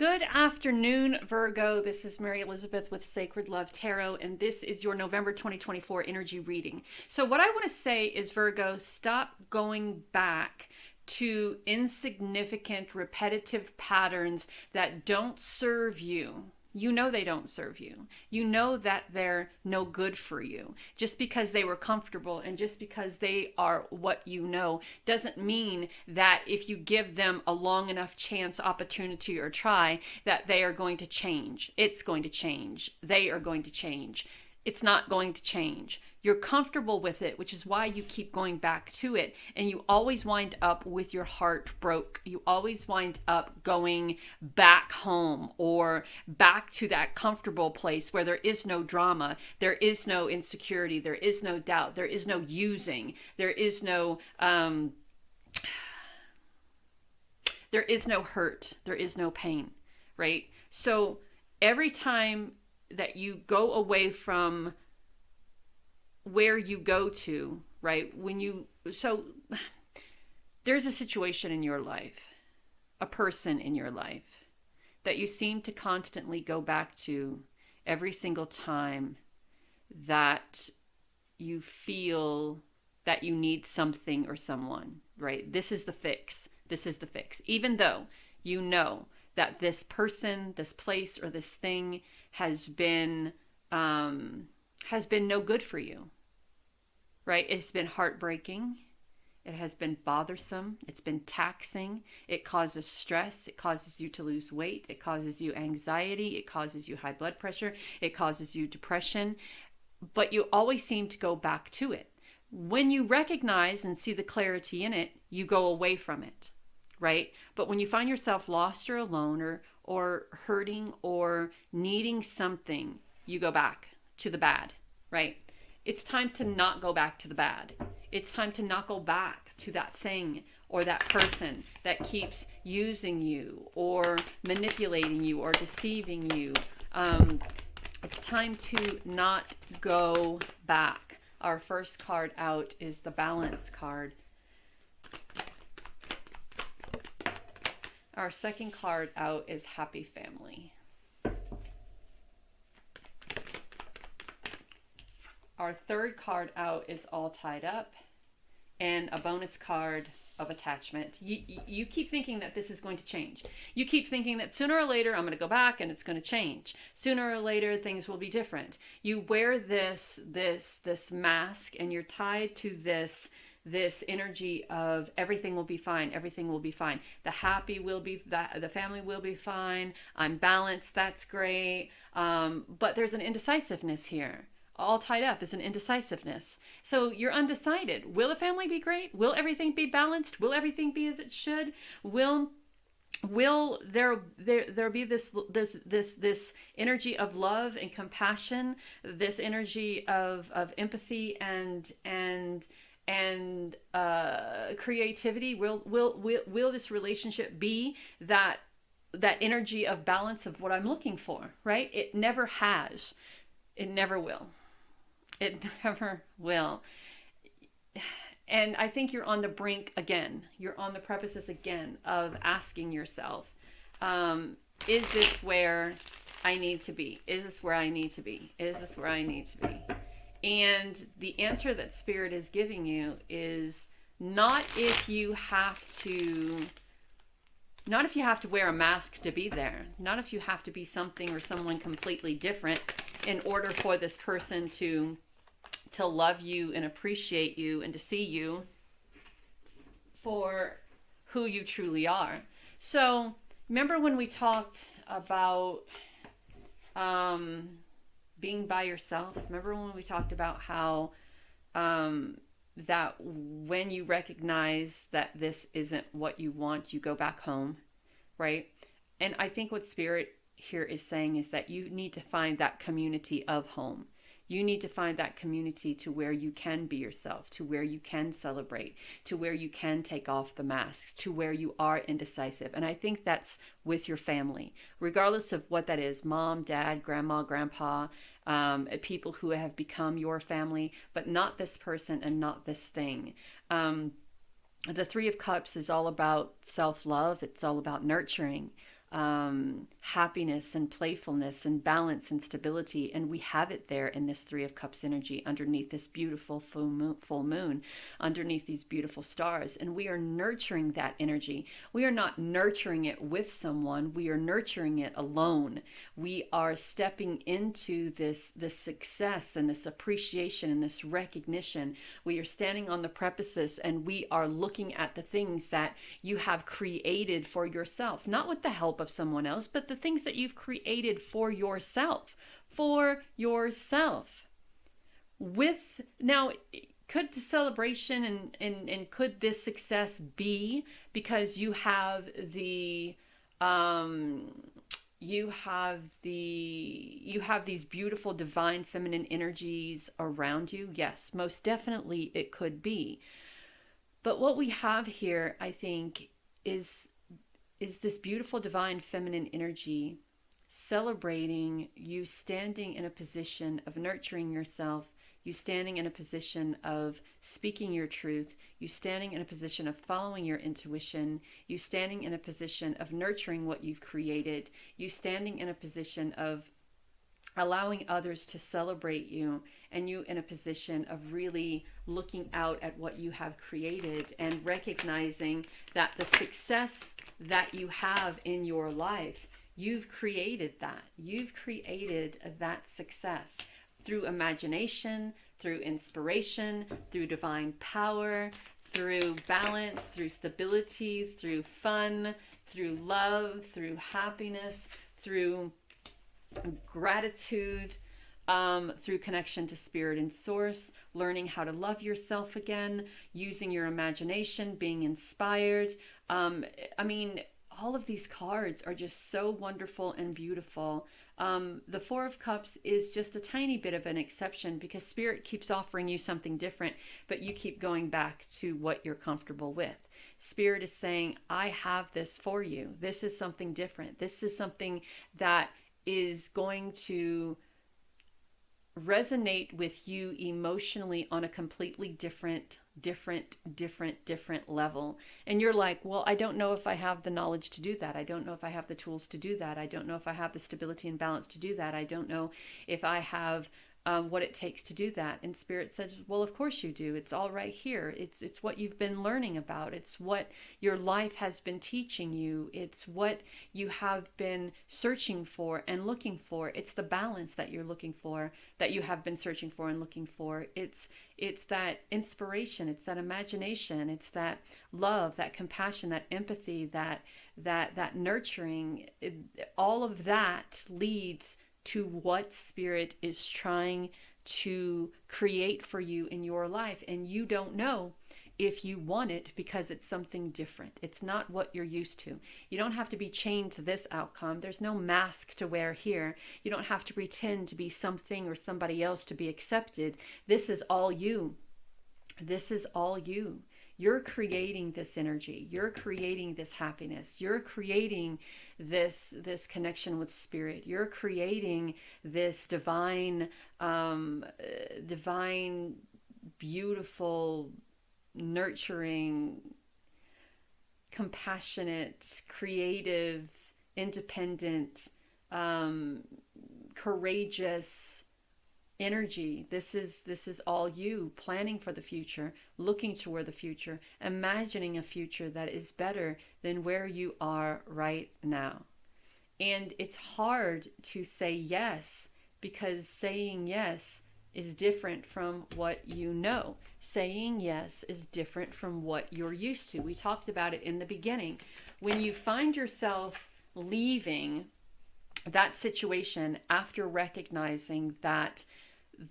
Good afternoon, Virgo. This is Mary Elizabeth with Sacred Love Tarot, and this is your November 2024 energy reading. So what I want to say is, Virgo, stop going back to insignificant, repetitive patterns that don't serve you. You know they don't serve you. You know that they're no good for you. Just because they were comfortable and just because they are what you know doesn't mean that if you give them a long enough chance, opportunity, or try, that they are going to change. It's going to change. They are going to change. It's not going to change. You're comfortable with it, which is why you keep going back to it. And you always wind up with your heart broke. You always wind up going back home or back to that comfortable place where there is no drama. There is no insecurity. There is no doubt. There is no using. There is no hurt. There is no pain, right? So every time that you go away from where you go to, right? So there's a situation in your life, a person in your life that you seem to constantly go back to every single time that you feel that you need something or someone, right? This is the fix. This is the fix. Even though you know that this person, this place, or this thing has been no good for you, right? It's been heartbreaking. It has been bothersome. It's been taxing. It causes stress. It causes you to lose weight. It causes you anxiety. It causes you high blood pressure. It causes you depression. But you always seem to go back to it. When you recognize and see the clarity in it, you go away from it, right? But when you find yourself lost or alone or hurting or needing something, you go back to the bad, right? It's time to not go back to the bad. It's time to not go back to that thing or that person that keeps using you or manipulating you or deceiving you. It's time to not go back. Our first card out is the Balance card. Our second card out is Happy Family. Our third card out is All Tied Up, and a bonus card of Attachment. You keep thinking that this is going to change. You keep thinking that sooner or later I'm going to go back and it's going to change. Sooner or later things will be different. You wear this mask and you're tied to this energy of everything will be fine. Everything will be fine. The family will be fine. I'm balanced. That's great. But there's an indecisiveness here. All tied up is an indecisiveness. So you're undecided. Will the family be great? Will everything be balanced? Will everything be as it should? Will there be this energy of love and compassion, this energy of empathy and creativity? Will this relationship be that energy of balance of what I'm looking for, right? It never has. It never will. It never will. And I think you're on the brink again. You're on the precipice again of asking yourself, is this where I need to be? Is this where I need to be? Is this where I need to be? And the answer that Spirit is giving you is not if you have to wear a mask to be there. Not if you have to be something or someone completely different in order for this person to love you and appreciate you and to see you for who you truly are. So remember when we talked about being by yourself? Remember when we talked about how that when you recognize that this isn't what you want, you go back home, right? And I think what Spirit here is saying is that you need to find that community of home. You need to find that community to where you can be yourself, to where you can celebrate, to where you can take off the masks, to where you are indecisive. And I think that's with your family, regardless of what that is, mom, dad, grandma, grandpa, people who have become your family, but not this person and not this thing. The Three of Cups is all about self-love. It's all about nurturing. happiness and playfulness and balance and stability. And we have it there in this Three of Cups energy underneath this beautiful full moon, underneath these beautiful stars. And we are nurturing that energy. We are not nurturing it with someone. We are nurturing it alone. We are stepping into this success and this appreciation and this recognition. We are standing on the precipice and we are looking at the things that you have created for yourself, not with the help of someone else, but the things that you've created for yourself. With now, could the celebration and could this success be because you have these beautiful divine feminine energies around you? Yes, most definitely it could be. But what we have here, I think, is this beautiful divine feminine energy celebrating you standing in a position of nurturing yourself, you standing in a position of speaking your truth, you standing in a position of following your intuition, you standing in a position of nurturing what you've created, you standing in a position of allowing others to celebrate you, and you in a position of really looking out at what you have created and recognizing that the success that you have in your life, you've created that. You've created that success through imagination, through inspiration, through divine power, through balance, through stability, through fun, through love, through happiness, through gratitude, through connection to spirit and source, learning how to love yourself again, using your imagination, being inspired. All of these cards are just so wonderful and beautiful. The Four of Cups is just a tiny bit of an exception because Spirit keeps offering you something different, but you keep going back to what you're comfortable with. Spirit is saying, I have this for you. This is something different. This is something that is going to resonate with you emotionally on a completely different level. And you're like, well, I don't know if I have the knowledge to do that. I don't know if I have the tools to do that. I don't know if I have the stability and balance to do that. I don't know if I have what it takes to do that. And Spirit says, well, of course you do. It's all right here. It's what you've been learning about. It's what your life has been teaching you. It's what you have been searching for and looking for. It's the balance that you're looking for, that you have been searching for and looking for. It's that inspiration. It's that imagination. It's that love, that compassion, that empathy, that nurturing. All of that leads to what Spirit is trying to create for you in your life. And you don't know if you want it because it's something different. It's not what you're used to. You don't have to be chained to this outcome. There's no mask to wear here. You don't have to pretend to be something or somebody else to be accepted. This is all you. This is all you. You're creating this energy. You're creating this happiness. You're creating this connection with Spirit. You're creating this divine, beautiful, nurturing, compassionate, creative, independent, courageous energy. This is all you, planning for the future, looking toward the future, imagining a future that is better than where you are right now. And it's hard to say yes because saying yes is different from what you know. Saying yes is different from what you're used to. We talked about it in the beginning. When you find yourself leaving that situation after recognizing that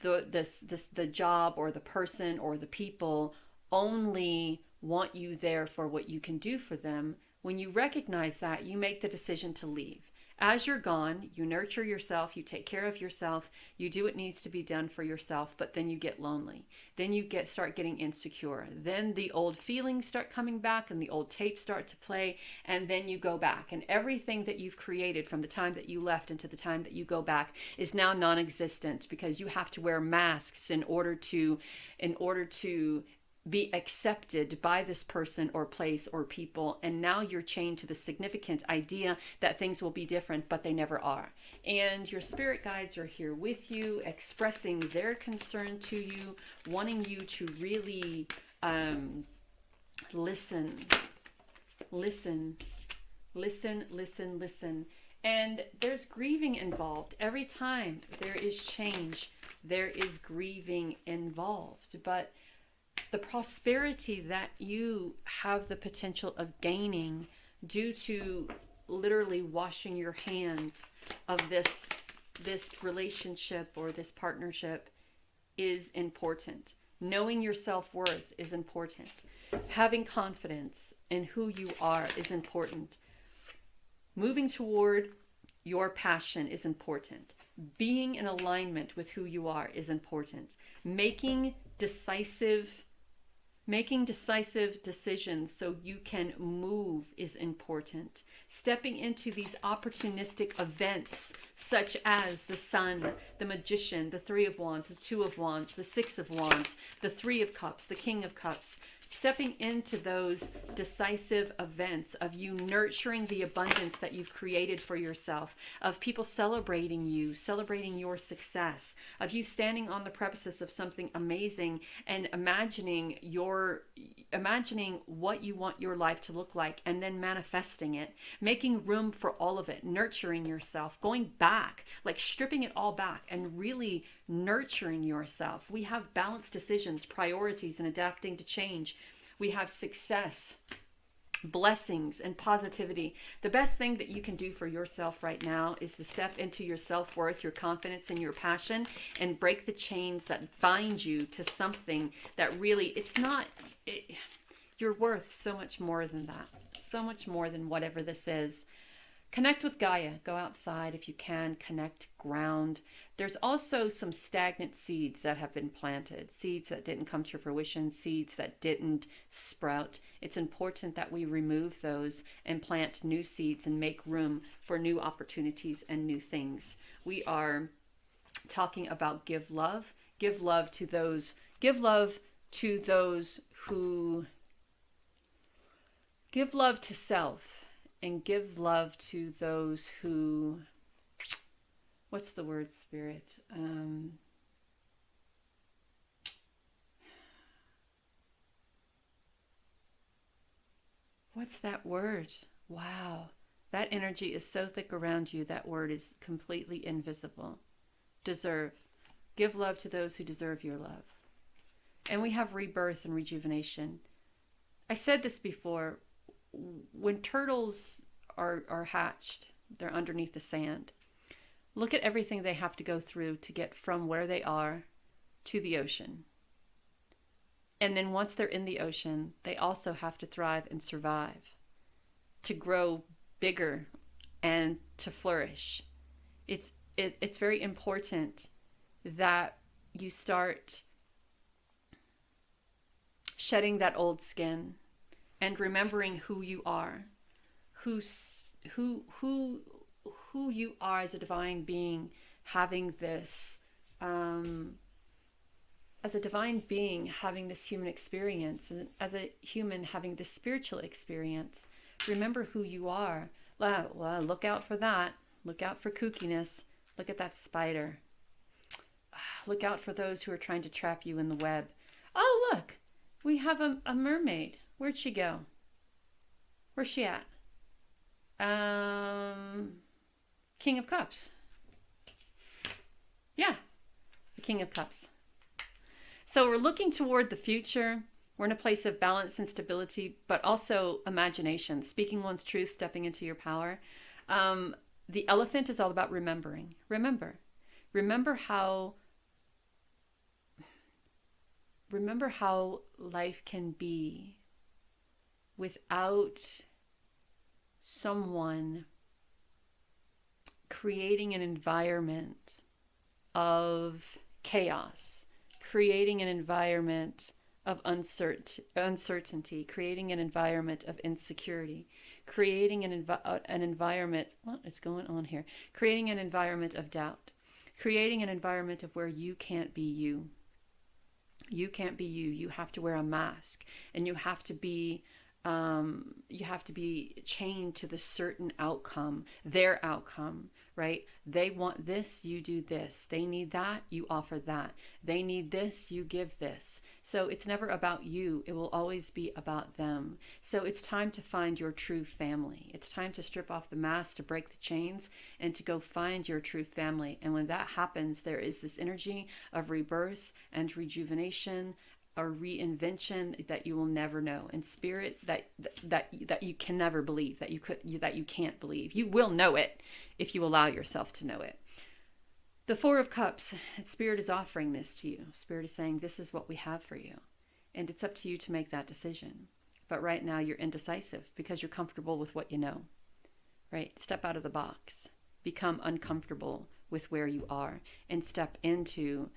the job or the person or the people only want you there for what you can do for them, when you recognize that, you make the decision to leave. As you're gone, you nurture yourself, you take care of yourself, you do what needs to be done for yourself, but then you get lonely. Then you start getting insecure. Then the old feelings start coming back and the old tapes start to play, and then you go back. And everything that you've created from the time that you left into the time that you go back is now non-existent because you have to wear masks in order to be accepted by this person or place or people, and now you're chained to the significant idea that things will be different, but they never are. And your spirit guides are here with you, expressing their concern to you, wanting you to really listen. And there's grieving involved. Every time there is change, there is grieving involved. But the prosperity that you have the potential of gaining due to literally washing your hands of this relationship or this partnership is important. Knowing your self-worth is important. Having confidence in who you are is important. Moving toward your passion is important. Being in alignment with who you are is important. Making decisive decisions so you can move is important. Stepping into these opportunistic events such as the Sun, the Magician, the Three of Wands, the Two of Wands, the Six of Wands, the Three of Cups, the King of Cups. Stepping into those decisive events of you nurturing the abundance that you've created for yourself, of people celebrating you, celebrating your success, of you standing on the precipice of something amazing and imagining what you want your life to look like and then manifesting it, making room for all of it, nurturing yourself, going back, like stripping it all back and really nurturing yourself. We have balanced decisions, priorities, and adapting to change. We have success, blessings, and positivity. The best thing that you can do for yourself right now is to step into your self-worth, your confidence, and your passion, and break the chains that bind you to something that really, you're worth so much more than that. So much more than whatever this is. Connect with Gaia. Go outside if you can. Connect, ground. There's also some stagnant seeds that have been planted. Seeds that didn't come to fruition. Seeds that didn't sprout. It's important that we remove those and plant new seeds and make room for new opportunities and new things. We are talking about give love. Give love to those. Give love to those who... Give love to self. And give love to those who, what's the word, Spirit? What's that word? Wow. That energy is so thick around you, that word is completely invisible. Deserve. Give love to those who deserve your love. And we have rebirth and rejuvenation. I said this before. When turtles are hatched, they're underneath the sand. Look at everything they have to go through to get from where they are to the ocean. And then once they're in the ocean, they also have to thrive and survive, to grow bigger and to flourish. It's very important that you start shedding that old skin and remembering who you are, who you are as a divine being, having this, as a divine being having this human experience, and as a human having this spiritual experience. Remember who you are. Well, look out for that. Look out for kookiness. Look at that spider. Look out for those who are trying to trap you in the web. Oh, look, we have a mermaid. Where'd she go? Where's she at? King of Cups. Yeah, the King of Cups. So we're looking toward the future. We're in a place of balance and stability, but also imagination, speaking one's truth, stepping into your power. The elephant is all about remembering. Remember how life can be without someone creating an environment of chaos, creating an environment of uncertainty, creating an environment of insecurity, creating an environment, what is going on here? Creating an environment of doubt, creating an environment of where you can't be you. You can't be you. You have to wear a mask, and you have to be chained to the certain outcome, their outcome, right? They want this, you do this. They need that, you offer that. They need this, you give this. So it's never about you. It will always be about them. So it's time to find your true family. It's time to strip off the mask, to break the chains, and to go find your true family. And when that happens, there is this energy of rebirth and rejuvenation, a reinvention that you will never know, and spirit that you can never believe, that you can't believe. You will know it if you allow yourself to know it. The Four of Cups, Spirit is offering this to you. Spirit is saying, this is what we have for you, and it's up to you to make that decision. But right now you're indecisive because you're comfortable with what you know, right? Step out of the box, become uncomfortable with where you are, and step into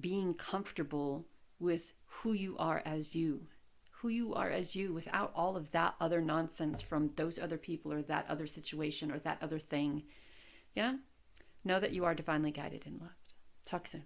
being comfortable with who you are as you. Who you are as you, without all of that other nonsense from those other people or that other situation or that other thing. Yeah? Know that you are divinely guided and loved. Talk soon.